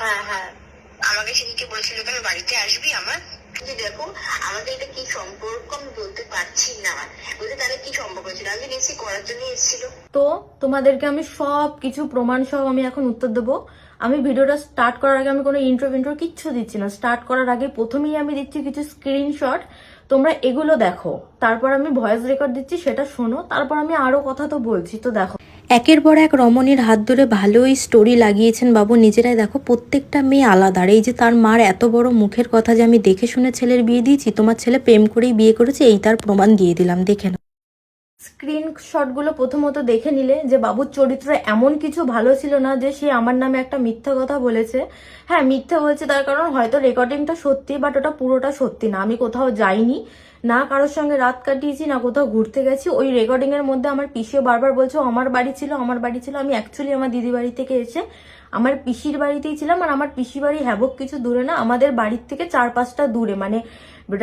হ্যাঁ হ্যাঁ, আমাকে সেদিনকে বলেছিল তুমি বাড়িতে আসবি আমার। দেখো আমাদের এটা কি সম্পর্ক আমি বলতে পারছি না, বলতে তাহলে কি সম্পর্ক ছিল, আমি নিশ্চয়ই করার জন্য এসেছিল। তো তোমাদেরকে আমি সব কিছু প্রমাণ সহ আমি এখন উত্তর দেবো। আমি ভিডিওটা স্টার্ট করার আগে আমি কোনো ইন্ট্রো কিচ্ছু দিচ্ছি না। স্টার্ট করার আগে প্রথমেই আমি দিচ্ছি কিছু স্ক্রিনশট, তোমরা এগুলো দেখো, তারপর আমি ভয়েস রেকর্ড দিচ্ছি সেটা শোনো, তারপর আমি আরো কথা তো বলছি। তো দেখো, একের পর এক রমণীর হাত ধরে ভালোই স্টোরি লাগিয়েছেন বাবু নিজেরাই। দেখো প্রত্যেকটা মেয়ে আলাদা। আর এই যে তার মার এত বড় মুখের কথা যে আমি দেখে শুনে ছেলের বিয়ে দিয়েছি, তোমার ছেলে প্রেম করেই বিয়ে করেছে, এই তার প্রমাণ দিয়ে দিলাম, দেখে নাও। স্ক্রিনশটগুলো প্রথমত দেখে নিলে যে বাবুর চরিত্র এমন কিছু ভালো ছিল না যে সে আমার নামে একটা মিথ্যা কথা বলেছে। হ্যাঁ মিথ্যা বলছে তার কারণ হয়তো রেকর্ডিংটা সত্যি, বাট ওটা পুরোটা সত্যি না। আমি কোথাও যাইনি, না কারোর সঙ্গে রাত কাটিয়েছি, না কোথাও ঘুরতে গেছি। ওই রেকর্ডিং এর মধ্যে আমার পিসিও বারবার বলছে আমার বাড়ি ছিল, আমার বাড়ি ছিল। আমি অ্যাকচুয়ালি আমার দিদি বাড়ি থেকে এসে আমার পিসির বাড়িতেই ছিলাম। আর আমার পিসি বাড়ি হ্যাবক কিছু দূরে না, আমাদের বাড়ির থেকে 4-5টা দূরে, মানে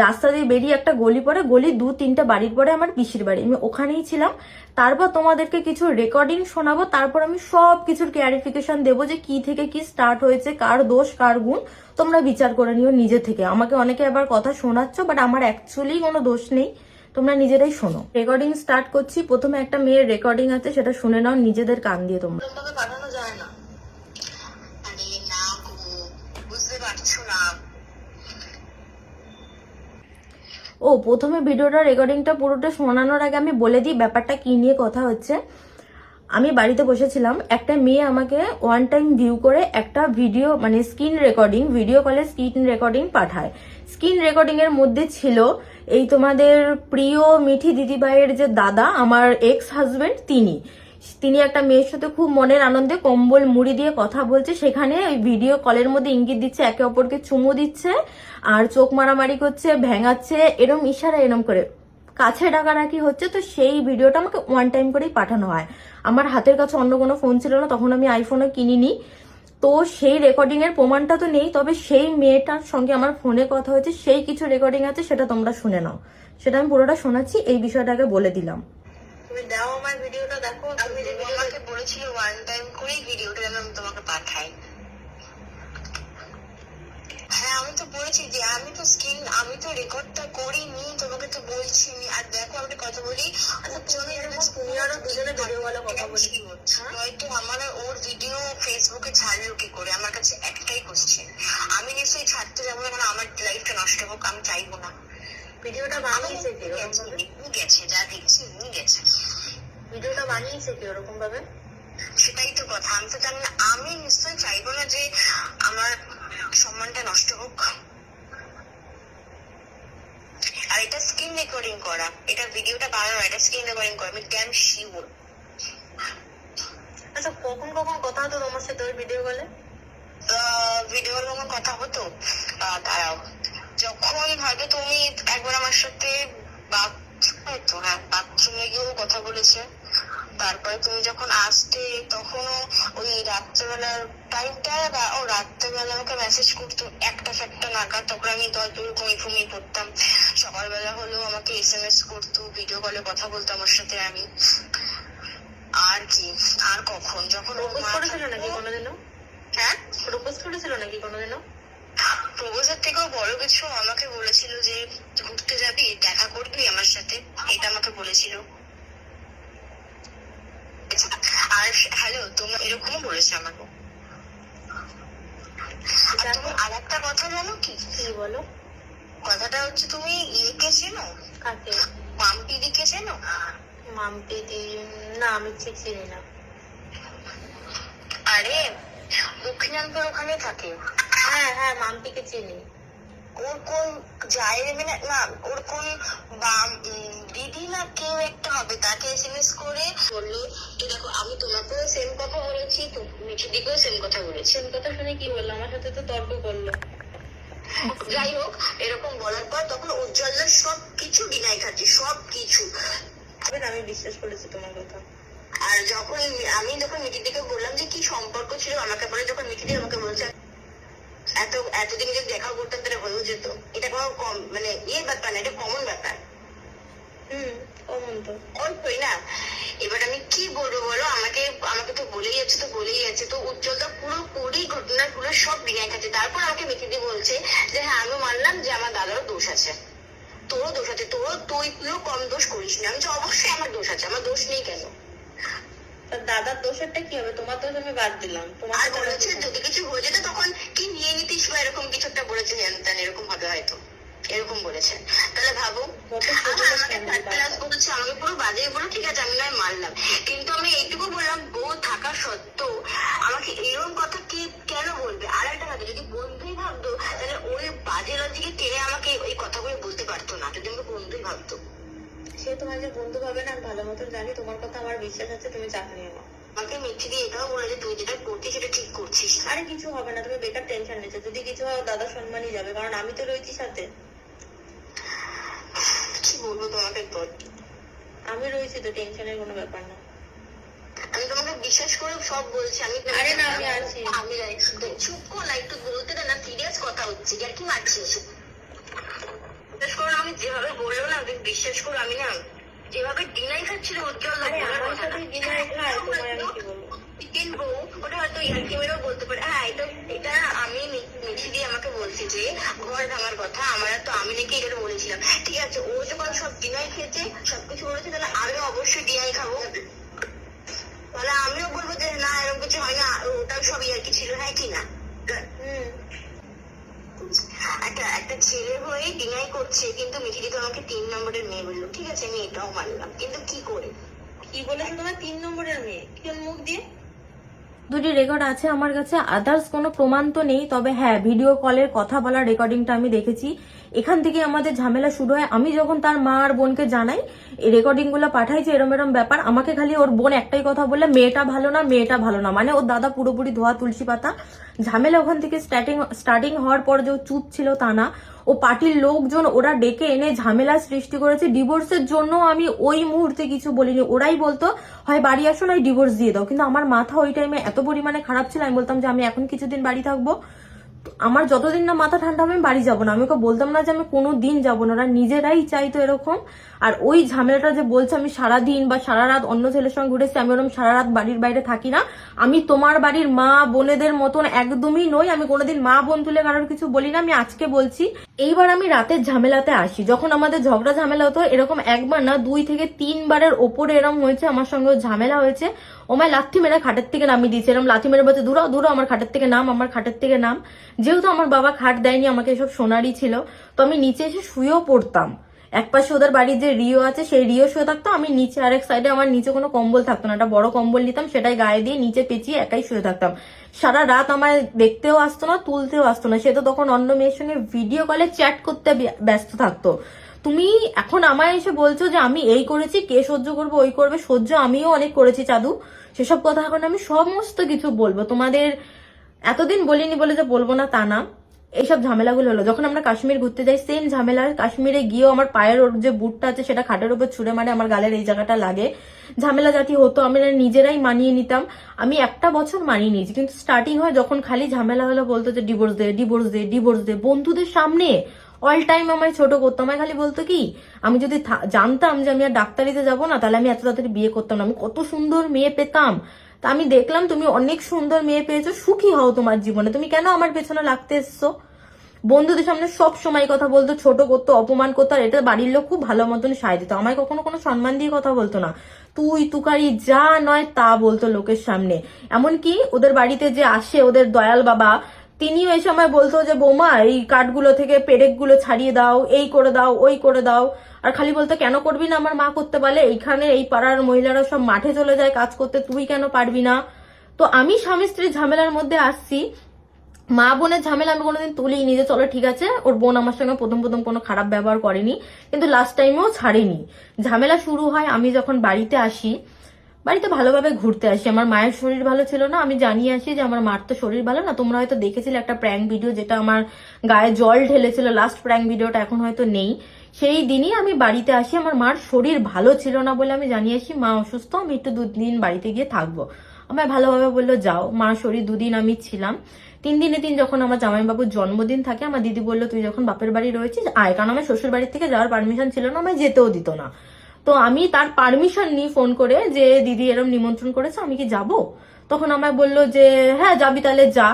রাস্তা দিয়ে বেরিয়ে একটা গলি পড়ে, গলি 2-3টা বাড়ির পরে আমার পিসির বাড়ি, আমি ওখানেই ছিলাম। তারপর তোমাদেরকে কিছু রেকর্ডিং শোনাবো, তারপর আমি সব কিছুর ক্লারিফিকেশন দেবো যে কি থেকে কি স্টার্ট হয়েছে, কার দোষ কার গুণ, তোমরা বিচার করে নিও নিজে থেকে। আমাকে অনেকে আবার কথা শোনাচ্ছ, বাট আমার অ্যাকচুয়ালি কোনো দোষ নেই, তোমরা নিজেরাই শোনো। রেকর্ডিং স্টার্ট করছি। প্রথমে একটা মেয়ের রেকর্ডিং আছে, সেটা শুনে নাও নিজেদের কান দিয়ে তোমরা। পাঠানো যায় না, আরে না গো, বুঝতে পারছো না। ও প্রথমে ভিডিওটা রেকর্ডিংটা পুরোটা শোনানোর আগে আমি বলে দিই ব্যাপারটা কি নিয়ে কথা হচ্ছে। আমি বাড়িতে বসেছিলাম, একটা মেয়ে আমাকে ওয়ান টাইম ভিউ করে একটা ভিডিও, মানে স্ক্রিন রেকর্ডিং, ভিডিও কলে স্ক্রিন রেকর্ডিং পাঠায়। স্ক্রিন রেকর্ডিং এর মধ্যে ছিল এই তোমাদের প্রিয় মিঠি দিদিভাইয়ের যে দাদা, আমার এক্স হাজবেন্ড, তিনি একটা মেয়ের সাথে খুব মনের আনন্দে কম্বল মুড়ি দিয়ে কথা বলছে। সেখানে ওই ভিডিও কলের মধ্যে ইঙ্গিত দিচ্ছে, একে অপরকে চুমু দিচ্ছে আর চোখ মারামারি করছে, ভেঙাচ্ছে, এরম ইশারা এরম করে কাছে ডাকাডাকি হচ্ছে। তো সেই ভিডিওটা আমাকে ওয়ান টাইম করেই পাঠানো হয়। আমার হাতের কাছে অন্য কোনো ফোন ছিল না, তখন আমি আইফোনও কিনিনি। তো সেই রেকর্ডিং এর প্রমাণটা তো নেই, তবে সেই মেয়েটার সঙ্গে আমার ফোনে কথা হয়েছে, সেই কিছু রেকর্ডিং আছে, সেটা তোমরা শুনে নাও। সেটা আমি পুরোটা শোনাচ্ছি, এই বিষয়টাকে বলে দিলাম। তুমি দাও আমার ভিডিওটা দেখো, তুমি যে আমাকে বলেছিলে ওয়ান টাইম করেই ভিডিওটা আমি তোমাকে পাঠাই। হ্যাঁ আমি তো বলেছি যে আমি তো রেকর্ডটা করিনি, তোমাকে তো বলছি। আর দেখো আমি কথা বলি, তুমি আরো দুজনে ভিডিও বলা কথা বলি, হয়তো আমার ওর ভিডিও ফেসবুকে ছাড়লো কি করে, আমার কাছে একটাই কোশ্চেন। আমি নিশ্চয়ই ছাড়তে যাবো না, মানে আমার লাইফটা নষ্ট হোক আমি চাইবো না। ভিডিওটা বানিয়েছে কি গেছে, যা দেখছি গেছে, ভিডিওটা বানিয়েছে কি ওরকম ভাবে, সেটাই তো কথা। আমি তো জানি না, আমি নিশ্চয়ই চাইবো না যে আমার সম্মানটা নষ্ট হোক। আর এটা স্ক্রিন রেকর্ডিং করা, এটা ভিডিওটা বানানো, এটা স্ক্রিন রেকর্ডিং করা, আমি ড্যাম শিওর। আচ্ছা কখন কথা হতো তোমার সাথে ওই ভিডিও কলে? ভিডিও কলে আমার কথা হতো, দাঁড়াও, যখন হয়তো তুমি একবার আমার সাথে বাথরুমে গিয়েও কথা বলেছে। তারপরে তুমি যখন আসতে তখনও ওই রাত্রেবেলার টাইমটা, ও রাত্রেবেলা আমাকে মেসেজ করতো 1টা নাগাদ, তখন আমি 10 দূর ঘুমিয়ে পড়তাম। সকালবেলা হলেও আমাকে SMS করতো, ভিডিও কলে কথা বলতো আমার সাথে। আমি আর কি, আর কখন, যখন প্রপোজ করেছিল নাকি কোনোদিনও? হ্যাঁ প্রপোজ করেছিল নাকি কোনোদিনও? প্রপোজের থেকেও বড় কিছু আমাকে বলেছিল যে ঘুরতে যাবি, দেখা করবি আমার সাথে, এটা আমাকে বলেছিল। আর হ্যালো তোমরা এরকমও বলেছে আমাকে। আর একটা কথা জানো কি বলো? কথাটা হচ্ছে তুমি ইয়েকে চেনো? কাকে? মাম্পি দিকে চেনো? মাম্পি দি না, আমি ঠিক চিনি না। আরে দক্ষিণাঞ্চল ওখানে থাকে। হ্যাঁ হ্যাঁ মাম্পিকে চিনি। ওর কোন যায় মানে না, ওর কোন দিদি না কেউ একটা হবে, তাকে SMS করে বললো তো দেখো আমি তোমাকেও সেম কথা বলেছি, তো মিঠিদিকেও সেম কথা বলেছি। সেম কথা শুনে কি বললো? আমার সাথে তো তর্ক করলো। যাই হোক, এরকম বলার পর তখন উজ্জ্বলের সবকিছু ডিনাই খাচ্ছি, সবকিছু। আমি বিশ্বাস করেছি তোমার কথা। আর যখন মিঠিদিকে বললাম যে কি সম্পর্ক ছিল, আমাকে বলে যখন মিঠিদি আমাকে বলছে এতদিন যদি দেখা করতাম তাহলে হয়েও যেত, এটা কোনো মানে ব্যাপার না, এটা কমন ব্যাপার। কমন তো অল্পই না। এবার আমি কি বলবো বলো, আমাকে তো বলেই যাচ্ছে তো বলেই যাচ্ছে, তো উজ্জ্বলটা পুরোপুরি ঘটনাগুলো সব ডিনাই খাচ্ছে। তারপর আমাকে মিথিদি বলছে যে হ্যাঁ আমি মানলাম যে আমার দাদারও দোষ আছে, তোরও দোষ আছে, তুইও কম দোষ করিস না। আমি যে অবশ্যই আমার দোষ আছে, আমার দোষ নেই কেন? দাদার দোষেরটা কি হবে? তোমার দোষ আমি বাদ দিলাম। আর বলেছে যদি কিছু হয়ে যেত তখন কি নিয়ে নিতিস বা এরকম কিছু একটা বলেছে, জানতেন এরকম হবে হয়তো, এরকম বলেছে। তাহলে ভাবো, আমাকে থার্ড ক্লাস বলেছে, আমাকে পুরো বাজে বলো, ঠিক আছে আমি নয় মানলাম, কিন্তু আমি এইটুকু বললাম বউ থাকা সত্ত্বেও আমাকে এরকম কথা কে কেন বলবে? আর একটা কথা, যদি বন্ধুই ভাবতো তাহলে ওই বাজে লজিকে টেনে আমাকে এই কথাগুলো বলতে পারতো না, যদি আমাকে বন্ধুই ভাবতো। সে তোমার যে বন্ধু ভাবে না, ভালো মতন জানি, তোমার কথা আমার বিশ্বাস আছে, তুমি চাপ নিও না। আমাকে মিথ্যে দিয়ে এটাও বলে যে তুই যেটা করছিস সেটা ঠিক করছিস না। আরে কিছু হবে না, তুমি বেকার টেনশন নিচ্ছ, যদি কিছু হয় দাদা সম্মানই যাবে, কারণ আমি তো রয়েছি সাথে। কি বলবো তোমাকে তোর, আমি রয়েছি তো, টেনশনের কোনো ব্যাপার না। আমি তোমাকে বিশ্বাস করে সব বলছি। আমি আরে না, আমি আছি। আমি চুপ কর না, একটু বলতে দে না, সিরিয়াস কথা হচ্ছে, আর কি মারছিস? বিশ্বাস করো, আমি যেভাবে বললো না তুমি বিশ্বাস করো, আমি না যেভাবে ডিনাই খাচ্ছিল উজ্জ্বল, আমার সাথে ডিনার খায়, তোমায় আমি কি বলবো? কিনবো ওটা হয়তো ইয়ার্কি মেরেও বলতে পারে। হ্যাঁ এটা আমি মিঠি দিয়ে আমাকে বলছি যে ঘর ভাঙার কথা, আমার তো আমি নাকি এটা বলেছিলাম। ঠিক আছে, ও যখন সব ডিনাই খেয়েছে সবকিছু বলেছে, তাহলে আমিও অবশ্যই ডিনাই খাবো, তাহলে আমিও বলবো যে না এরকম কিছু হয় না, ওটাও সব ইয়ার্কি ছিল, হ্যাঁ কি না? একটা ছেলে হয়ে ডিনাই করছে, কিন্তু মিঠিদি তো আমাকে 3 নম্বরের মেয়ে বললো, ঠিক আছে আমি এটাও মানলাম, কিন্তু কি করে? কি বলেছে তোমার 3 নম্বরের মেয়ে? কোন মুখ দিয়ে? দুটি রেকর্ড আছে আমার কাছে, আদার্স কোনো প্রমাণ তো নেই, তবে হ্যাঁ ভিডিও কলের কথা বলার রেকর্ডিংটা আমি দেখেছি। এখান থেকে আমাদের ঝামেলা শুরু হয়। আমি যখন তার মা আর বোনকে জানাই, এই রেকর্ডিং গুলো পাঠাই যে এরম এরম ব্যাপার, আমাকে খালি ওর বোন একটাই কথা বললে, মেয়েটা ভালো না, মেয়েটা ভালো না, মানে ওর দাদা পুরোপুরি ধোয়া তুলসী পাতা। ঝামেলা ওখান থেকে স্টার্টিং হওয়ার পর যে ও চুপ ছিল তা না, ও পার্টির লোকজন ওরা ডেকে এনে ঝামেলা সৃষ্টি করেছে। ডিভোর্সের জন্য আমি ওই মুহূর্তে কিছু বলিনি, ওরাই বলতো হয় বাড়ি আসো নয় ডিভোর্স দিয়ে দাও, কিন্তু আমার মাথা ওই টাইমে এত পরিমাণে খারাপ ছিল, আমি বলতাম যে আমি এখন কিছুদিন বাড়ি থাকবো, আমার যতদিন না মাথা ঠান্ডা হবে আমি বাড়ি যাবো না। আমি ওকে বলতাম না যে আমি কোনো দিন যাবো না, ওরা নিজেরাই চাইতো এরকম। আর ওই ঝামেলাটা যে বলছে আমি সারাদিন বা সারা রাত অন্য ছেলের সঙ্গে ঘুরেছি, আমি ওরকম সারা রাত বাড়ির বাইরে থাকি না। আমি তোমার বাড়ির মা বোনেদের মতন একদমই নই, আমি কোনোদিন মা বোন তুলে কারোর কিছু বলি না, আমি আজকে বলছি। এইবার আমি রাতের ঝামেলাতে আসি, যখন আমাদের ঝগড়া ঝামেলা হতো, এরকম একবার না 2 থেকে 3 বারের ওপরে এরকম হয়েছে, আমার সঙ্গে ঝামেলা হয়েছে। ওমায় লাথি মেরে খাটের থেকে নামিয়ে দিয়েছে, এরকম লাথি মেরে বলছে দূরো দূরো আমার খাটের থেকে নাম, আমার খাটের থেকে নাম। যেহেতু আমার বাবা খাট দেয়নি আমাকে, এসব সোনারই ছিল, তো আমি নিচে এসে শুয়েও পড়তাম। এক পাশে ওদের বাড়ির যে রিও আছে সেই রিও শুয়ে থাকতো, আমি নিচে আরেক সাইডে, আমার নিচে কোনো কম্বল থাকতো না, একটা বড় কম্বল নিতাম, সেটাই গায়ে দিয়ে নিচে পেঁচিয়ে একাই শুয়ে থাকতাম। সারা রাত আমার দেখতেও আসতো না, তুলতেও আসতো না। সে তো তখন অন্য মেয়ের সঙ্গে ভিডিও কলে চ্যাট করতে ব্যস্ত থাকতো। তুমি এখন আমায় এসে বলছো যে আমি এই করেছি, কে সহ্য করবো, ওই করবে, সহ্য আমিও অনেক করেছি চাঁদু, সেসব কথা এখন আমি সমস্ত কিছু বলবো তোমাদের। এতদিন বলিনি বলে যে বলবো না তা না। এইসব ঝামেলাগুলো হলো যখন আমরা কাশ্মীর ঘুরতে যাই, সেম ঝামেলা। কাশ্মীরে গিয়েও আমার পায়ের ওর যে বুটটা আছে সেটা খাটের উপর ছুঁড়ে মারে, আমার গালের এই জায়গাটা লাগে। ঝামেলা জাতি হতো, আমরা নিজেরাই মানিয়ে নিতাম। আমি 1 বছর মানিয়ে নিয়েছি, কিন্তু স্টার্টিং হয় যখন খালি ঝামেলা হলো বলতো যে ডিভোর্স দে ডিভোর্স দে ডিভোর্স দে, বন্ধুদের সামনে অল টাইম আমায় ছোট করতো। আমায় খালি বলতো কি, আমি যদি জানতাম যে আমি আর ডাক্তারিতে যাবো না, তাহলে আমি এত তাড়াতাড়ি বিয়ে করতাম না, আমি কত সুন্দর মেয়ে পেতাম। তা আমি দেখলাম তুমি অনেক সুন্দর মেয়ে পেয়েছো, সুখী হও তোমার জীবনে, তুমি কেন আমার পেছনে লাগতে এসছো? বন্ধুদের সামনে সব সময় কথা বলতো, ছোট করতো, অপমান করতো, আর এটা বাড়ির লোক খুব ভালো মতন সায় দিত, আমায় কখনো কোনো সম্মান দিয়ে কথা বলতো না। তুই তুকারি যা নয় তা বলতো লোকের সামনে। এমনকি ওদের বাড়িতে যে আসে ওদের দয়াল বাবা, তিনিও এই সময় বলতো যে বৌমা এই কাঠগুলো থেকে পেরেকগুলো ছাড়িয়ে দাও, এই করে দাও, ওই করে দাও। আর খালি বলতো কেন করবি না, আমার মা করতে পারলে, এইখানে এই পাড়ার মহিলারা সব মাঠে চলে যায় কাজ করতে, তুই কেন পারবি না? তো আমি স্বামী স্ত্রীর ঝামেলার মধ্যে আসছি, মা বোনের ঝামেলা আমি কোনোদিন তুলিনি যে চলো ঠিক আছে, ওর বোন আমার সঙ্গে প্রথম কোনো খারাপ ব্যবহার করেনি, কিন্তু লাস্ট টাইমেও ছাড়েনি। ঝামেলা শুরু হয় আমি যখন বাড়িতে আসি, বাড়িতে ভালোভাবে ঘুরতে আসি। আমার মায়ের শরীর ভালো ছিল না, আমি জানিয়ে আসি যে আমার মার তো শরীর ভালো না। তোমরা হয়তো দেখেছিলে একটা প্র্যাঙ্ক ভিডিও, যেটা আমার গায়ে জল ঢেলেছিল, লাস্ট প্র্যাঙ্ক ভিডিওটা এখন হয়তো নেই। সেই দিনই আমি বাড়িতে আসি, আমার মার শরীর ভালো ছিল না বলে আমি জানিয়ে আসি মা অসুস্থ, আমি একটু 2 দিন বাড়িতে গিয়ে থাকবো। আমায় ভালোভাবে বললো যাও। মার শরীর 2 দিন আমি ছিলাম। 3 দিনে দিন যখন আমার জামাইবাবুর জন্মদিন থাকে, আমার দিদি বললো তুই যখন বাপের বাড়ি রয়েছিস আয়, কারণ আমার শ্বশুর বাড়ির থেকে যাওয়ার পারমিশন ছিল না, আমায় যেতেও দিত না। তো আমি তার পারমিশন নিই ফোন করে যে দিদি এরম নিমন্ত্রণ করেছে, আমি কি যাবো? তখন আমায় বললো যে হ্যাঁ যাবি তাহলে যা।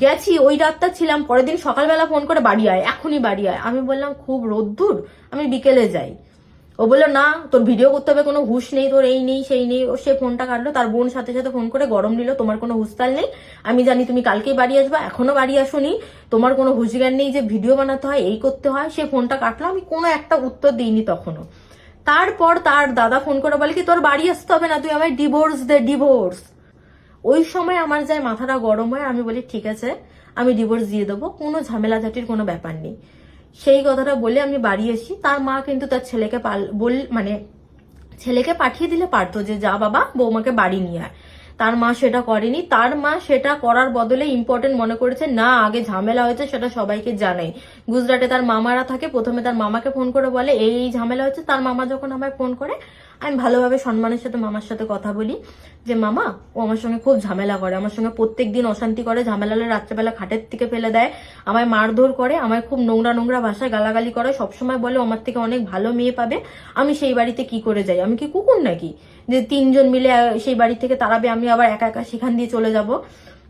গেছি, ওই রাতটা ছিলাম, পরের দিন সকালবেলা ফোন করে বাড়ি আয়, এখনই বাড়ি আয়। আমি বললাম খুব রোদ্দুর, আমি বিকেলে যাই। ও বললো না তোর ভিডিও করতে হবে, কোনো হুঁশ নেই তোর, এই নেই সেই নেই। ও সে ফোনটা কাটলো, তার বোন সাথে সাথে ফোন করে গরম নিল, তোমার কোনো হুঁশতাল নেই, আমি জানি তুমি কালকেই বাড়ি আসবা, এখনো বাড়ি আসোনি, তোমার কোনো হুঁশজ্ঞান নেই যে ভিডিও বানাতে হয়, এই করতে হয়। সে ফোনটা কাটলো, আমি কোনো একটা উত্তর দিইনি তখনও। তারপর তার দাদা ফোন করে বলে কি তোর বাড়ি আসতে হবে না, তুই আমায় ডিভোর্স দে, ডিভোর্স। ওই সময় আমার যায় মাথাটা গরম হয়, আমি বলি ঠিক আছে আমি ডিভোর্স দিয়ে দেবো, কোনো ঝামেলাঝাটির কোনো ব্যাপার নেই। সেই কথাটা বলে আমি বাড়ি আসি। তার মা কিন্তু তার ছেলেকে মানে ছেলেকে পাঠিয়ে দিলে পারতো যে যা বাবা বৌমাকে বাড়ি নিয়ে আয়, তার মা সেটা করেনি। তার মা সেটা করার বদলে ইম্পর্টেন্ট মনে করেছে না আগে ঝামেলা হয়েছে সেটা সবাইকে জানাই। গুজরাটে তার মামারা থাকে, প্রথমে তার মামাকে ফোন করে বলে এই এই ঝামেলা হয়েছে। তার মামা যখন আমায় ফোন করে, আমি ভালোভাবে সম্মানের সাথে মামার সাথে কথা বলি যে মামা ও আমার সঙ্গে খুব ঝামেলা করে, আমার সঙ্গে প্রত্যেকদিন অশান্তি করে, ঝামেলা হলে রাত্রেবেলা খাটের থেকে ফেলে দেয়, আমায় মারধর করে, আমায় খুব নোংরা নোংরা ভাষায় গালাগালি করে, সবসময় বলে আমার থেকে অনেক ভালো মেয়ে পাবে, আমি সেই বাড়িতে কি করে যাই, আমি কি কুকুর নাকি যে তিনজন মিলে সেই বাড়ি থেকে তাড়াবে, আমি আবার একা একা সেখান দিয়ে চলে যাব।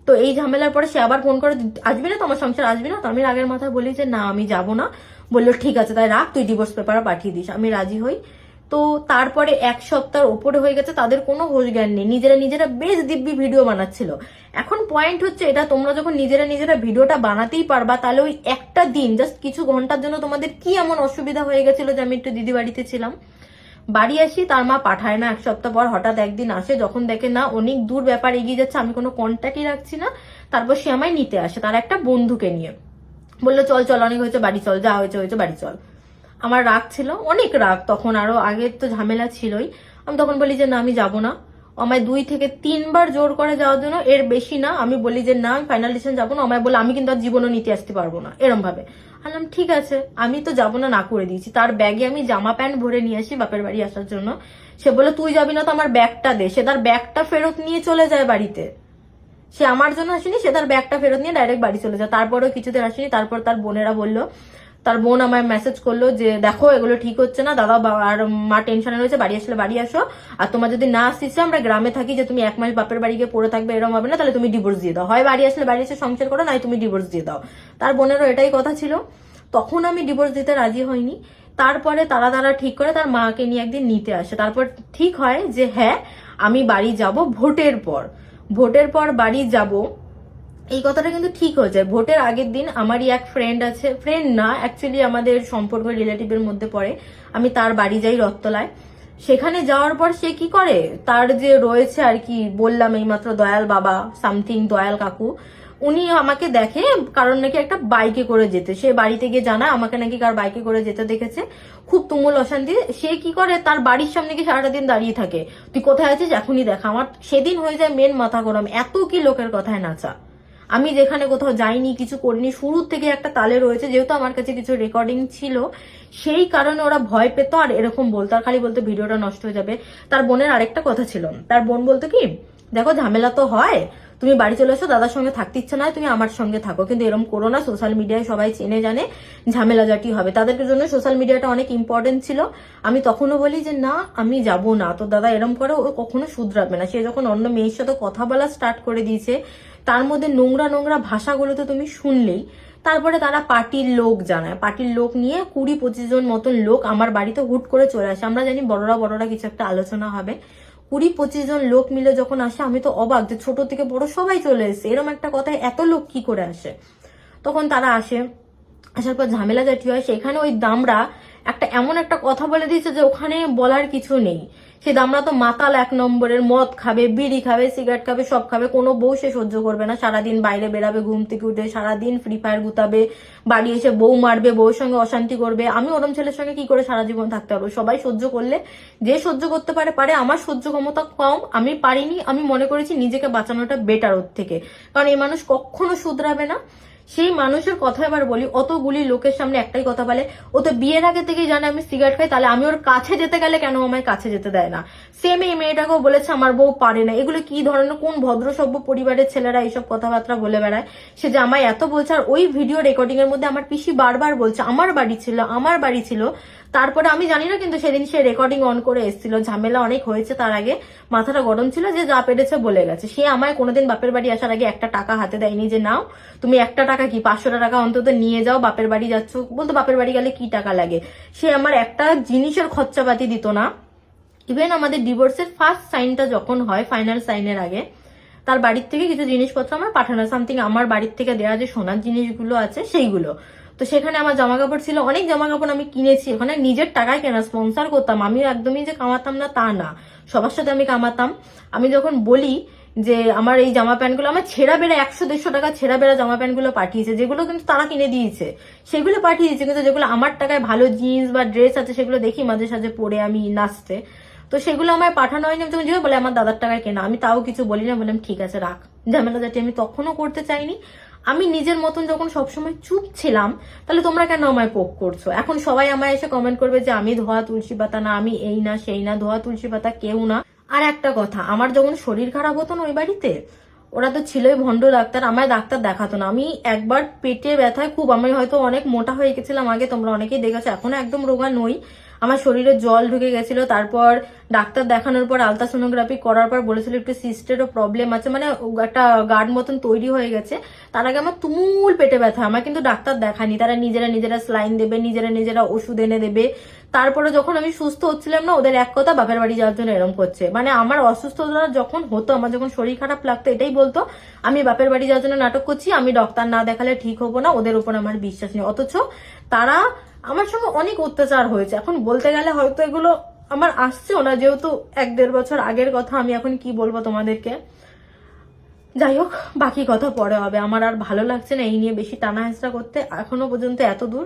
তো এই ঝামেলার পরে সে আবার ফোন করে আসবি না তো আমার সংসার, আসবি না তো? আমি আগের মাথায় বলি যে না আমি যাব না। বললো ঠিক আছে তাই রাখ, তুই ডিভোর্স পেপার পাঠিয়ে দিস। আমি রাজি হই। তো তারপরে এক সপ্তাহ ওপরে হয়ে গেছে, তাদের কোনো হোশ জ্ঞান নেই, নিজেরা নিজেরা বেশ দিব্যি ভিডিও বানাচ্ছিল। এখন পয়েন্ট হচ্ছে এটা, তোমরা যখন নিজেরা নিজেরা ভিডিওটা বানাতেই পারবা, তাহলে ওই একটা দিন জাস্ট কিছু ঘন্টার জন্য তোমাদের কি এমন অসুবিধা হয়ে গেছিল যে আমি একটু দিদি বাড়িতে ছিলাম। বাড়ি আসি, তার মা পাঠায় না, এক সপ্তাহ পর হঠাৎ একদিন আসে, যখন দেখে না অনেক দূর ব্যাপার এগিয়ে যাচ্ছে, আমি কোনো কন্ট্যাক্টই রাখছি না, তারপর সে আমায় নিতে আসে তার একটা বন্ধুকে নিয়ে। বললো চল চল অনেক হয়েছে বাড়ি চল, যা হয়েছে হয়েছে বাড়ি চল। আমার রাগ ছিল, অনেক রাগ তখন, আরো আগের তো ঝামেলা ছিলই। আমি তখন বলি যে না আমি যাব না। আমায় 2 থেকে 3 বার জোর করে যাওয়ার জন্য, এর বেশি না। আমি বলি যে না আমি ফাইনাল ডিসিশন যাবো না। আমায় বলে আমি কিন্তু আর জীবনও নিতে আসতে পারবো না, এরম ভাবে। বললাম ঠিক আছে আমি তো যাবো না, না করে দিয়েছি। তার ব্যাগে আমি জামা প্যান্ট ভরে নিয়ে আসি বাপের বাড়ি আসার জন্য। সে বলে তুই যাবি না তো আমার ব্যাগটা দে। সে তার ব্যাগটা ফেরত নিয়ে চলে যায় বাড়িতে। সে আমার জন্য আসেনি, সে তার ব্যাগটা ফেরত নিয়ে ডাইরেক্ট বাড়ি চলে যায়। তারপরেও কিছুদিন আসেনি। তারপর তার বোনেরা বললো, তার বোন আমায় মেসেজ করলো যে দেখো এগুলো ঠিক হচ্ছে না, দাদা আর মা টেনশনে রয়েছে, বাড়ি আসলে বাড়ি আসো, আর তোমার যদি না আসছে আমরা গ্রামে থাকি যে তুমি 1 মাস বাপের বাড়ি গিয়ে পড়ে থাকবে এরকম হবে না, তাহলে তুমি ডিভোর্স দিয়ে দাও, হয় বাড়ি আসলে বাড়ি এসে সংসার করো, নয় তুমি ডিভোর্স দিয়ে দাও। তার বোনেরও এটাই কথা ছিল। তখন আমি ডিভোর্স দিতে রাজি হইনি। তারপরে তারা ঠিক করে তার মাকে নিয়ে একদিন নিতে আসে। তারপর ঠিক হয় যে হ্যাঁ আমি বাড়ি যাব ভোটের পর, ভোটের পর বাড়ি যাব। এই কথাটা কিন্তু ঠিক হয়ে যায়। ভোটের আগের দিন আমারই এক ফ্রেন্ড আছে, ফ্রেন্ড না অ্যাকচুয়ালি আমাদের সম্পর্ক রিলেটিভের মধ্যে পড়ে, আমি তার বাড়ি যাই রত্তলায়। সেখানে যাওয়ার পর সে কি করে, তার যে রয়েছে আর কি বললাম এইমাত্র দয়াল বাবা সামথিং দয়াল কাকু, উনি আমাকে দেখে কারণ নাকি একটা বাইকে করে যেতে, সে বাড়িতে গিয়ে জানায় আমাকে নাকি কার বাইকে করে যেতে দেখেছে, খুব তুমুল অশান্তি। সে কি করে তার বাড়ির সামনে গিয়ে সারাটা দিন দাঁড়িয়ে থাকে, তুই কোথায় আছিস এখনই দেখা। আমার সেদিন হয়ে যায় মেন মাথা গরম, এত কি লোকের কথায় নাচা। আমি যেখানে কোথাও যাইনি কিছু করিনি, শুরুর থেকে একটা তালে রয়েছে, যেহেতু আমার কাছে কিছু রেকর্ডিং ছিল সেই কারণে ওরা ভয় পেত আর এরকম বলতো, আর খালি বলতো ভিডিওটা নষ্ট হয়ে যাবে। তার বোনের আরেকটা কথা ছিল, তার বোন বলতো কি দেখো ঝামেলা তো হয়, তুমি বাড়ি চলে এসো, দাদার সঙ্গে থাকতে ইচ্ছে নয় তুমি আমার সঙ্গে থাকো, কিন্তু এরকম করো না, সোশ্যাল মিডিয়ায় সবাই চেনে জানে ঝামেলা জাটি হবে। তাদের জন্য সোশ্যাল মিডিয়াটা অনেক ইম্পর্টেন্ট ছিল। আমি তখনও বলি যে না আমি যাব না, তো দাদা এরম করে ও কখনো শুধরাবে না। সে যখন অন্য মেয়ের সাথে কথা বলা স্টার্ট করে দিয়েছে, তার মধ্যে নোংরা নোংরা ভাষাগুলো তো তুমি শুনলেই। তারপরে তারা পার্টির লোক জানায়, পার্টির লোক নিয়ে 20-25 জন মতন লোক আমার বাড়িতে হুট করে চলে আসে। আমরা জানি বড়রা বড়রা কিছু একটা আলোচনা হবে, 20-25 জন লোক মিলে যখন আসে আমি তো অবাক যে ছোট থেকে বড় সবাই চলে এসে, এরকম একটা কথায় এত লোক কি করে আসে। তখন তারা আসে, আসার পর ঝামেলা জাতি হয়। সেখানে ওই দামরা একটা এমন একটা কথা বলে দিয়েছে যে ওখানে বলার কিছু নেই। সে দামরা তো মাতাল 1 নম্বরের, মদ খাবে, বিড়ি খাবে, সিগারেট খাবে, সব খাবে, কোনো বউ সে সহ্য করবে না। সারাদিন বাইরে বেরাবে, ঘুম থেকে উঠে সারাদিন ফ্রি ফায়ার গুতাবে, বাড়ি এসে বউ মারবে, বউর সঙ্গে অশান্তি করবে। আমি ওরম ছেলের সঙ্গে কি করে সারা জীবন থাকতে পারবো? সবাই সহ্য করলে, যে সহ্য করতে পারে পারে, আমার সহ্য ক্ষমতা কম, আমি পারিনি। আমি মনে করেছি নিজেকে বাঁচানোটা বেটার ওর থেকে, কারণ এই মানুষ কখনো শুধরাবে না। সেই মানুষের কথা এবার বলি, অতগুলি লোকের সামনে একটাই কথা বলে, ও তো বিয়ের আগে থেকেই জানে আমি সিগারেট খাই, তাহলে আমি ওর কাছে যেতে গেলে কেন আমায় কাছে যেতে দেয় না? সেম এই মেয়েটাকেও বলেছে আমার বউ পারে না। এগুলো কি ধরনের, কোন ভদ্র সভ্য পরিবারের ছেলেরা এইসব কথাবার্তা বলে বেড়ায়? সে যে আমায় এত বলছে, আর ওই ভিডিও রেকর্ডিং এর মধ্যে আমার পিসি বারবার বলছে আমার বাড়ি ছিল। তারপরে আমি জানি না, কিন্তু সেদিন সে রেকর্ডিং অন করে এসেছিল, ঝামেলা অনেক হয়েছে, তার আগে মাথাটা গরম ছিল, যে যা পেরেছে বলে গেছে। সে আমায় কোনোদিন বাপের বাড়ি আসার আগে একটা টাকা হাতে দেয়নি যে নাও তুমি একটা টাকা কি 500 টাকা অন্তত নিয়ে যাও, বাপের বাড়ি যাচ্ছ। বলতো বাপের বাড়ি গেলে কি টাকা লাগে, সে আমার একটা জিনিসের খরচাপাতি দিত না। ইভেন আমাদের ডিভোর্সের ফার্স্ট সাইনটা যখন হয়, ফাইনাল সাইনের আগে, তার বাড়ির থেকে কিছু জিনিসপত্র আমার পাঠানো, সামথিং আমার বাড়ির থেকে দেওয়া যে সোনার জিনিসগুলো আছে সেইগুলো। তো সেখানে আমার জামা কাপড় ছিল, অনেক জামা কাপড় আমি কিনেছি, ওখানে নিজের টাকায় কেনা, স্পন্সর করতাম। আমি একদমই যে কামাতাম না তা না, সবার সাথে আমি কামাতাম। আমি যখন বলি যে আমার এই জামা প্যান্টগুলো, আমার ছেঁড়া বেড়া 100-150 টাকা ছেঁড়া বেড়া জামা প্যান্টগুলো পাঠিয়েছে, যেগুলো কিন্তু তারা কিনে দিয়েছে, সেগুলো পাঠিয়ে দিয়েছে। কিন্তু যেগুলো আমার টাকায় ভালো জিন্স বা ড্রেস আছে, সেগুলো দেখি মাঝে সাঝে পরে আমি নাচতে, তো সেগুলো আমায় পাঠানো হয়নি। তুমি যে বলে আমার দাদার টাকায় কেনা, আমি তাও কিছু বলি না, বললাম ঠিক আছে রাখ, ঝামেলা যাতে আমি তখনও করতে চাইনি। আমি নিজের মতন যখন সবসময় চুপ ছিলাম, তাহলে তোমরা কেন আমায় পোক করছো? এখন সবাই আমায় এসে কমেন্ট করবে যে আমি ধোয়া তুলসী পাতা না, আমি এই না সেই না, ধোয়া তুলসী পাতা কেউ না। আর একটা কথা, আমার যখন শরীর খারাপ হতো না ওই বাড়িতে, ওরা তো ছিলই ভণ্ড ডাক্তার, আমায় ডাক্তার দেখাতো না। আমি একবার পেটে ব্যথায় খুব, আমি হয়তো অনেক মোটা হয়ে গেছিলাম আগে, তোমরা অনেকেই দেখেছো, এখনো একদম রোগা নই। আমার শরীরে জল ঢুকে গেছিল, তারপর ডাক্তার দেখানোর পর আলট্রাসোনোগ্রাফি করার পর বলেছিল একটু সিস্টেরও প্রবলেম আছে, মানে একটা গার্ড মতন তৈরি হয়ে গেছে। তার আগে আমার তুমুল পেটে ব্যথা, আমার কিন্তু ডাক্তার দেখানি, তারা নিজেরা স্লাইন দেবে, নিজেরা ওষুধ এনে দেবে। তারপরে যখন আমি সুস্থ হচ্ছিলাম না, ওদের এক কথা বাপের বাড়ি যাওয়ার জন্য এরম করছে। মানে আমার অসুস্থতা যখন হতো, আমার যখন শরীর খারাপ লাগতো, এটাই বলতো আমি বাপের বাড়ি যাওয়ার জন্য নাটক করছি, আমি ডক্টর না দেখালে ঠিক হবো না, ওদের উপর আমার বিশ্বাস নেই। অথচ তারা আমার সঙ্গে অনেক অত্যাচার হয়েছে। এখন বলতে গেলে হয়তো এগুলো আমার আসছেও না, যেহেতু 1-1.5 বছর আগের কথা, আমি এখন কি বলবো তোমাদেরকে। যাই হোক, বাকি কথা পরে হবে। আমার আর ভালো লাগছে না এই নিয়ে বেশি টানা হেঁচড়া করতে, এখনো পর্যন্ত এত দূর।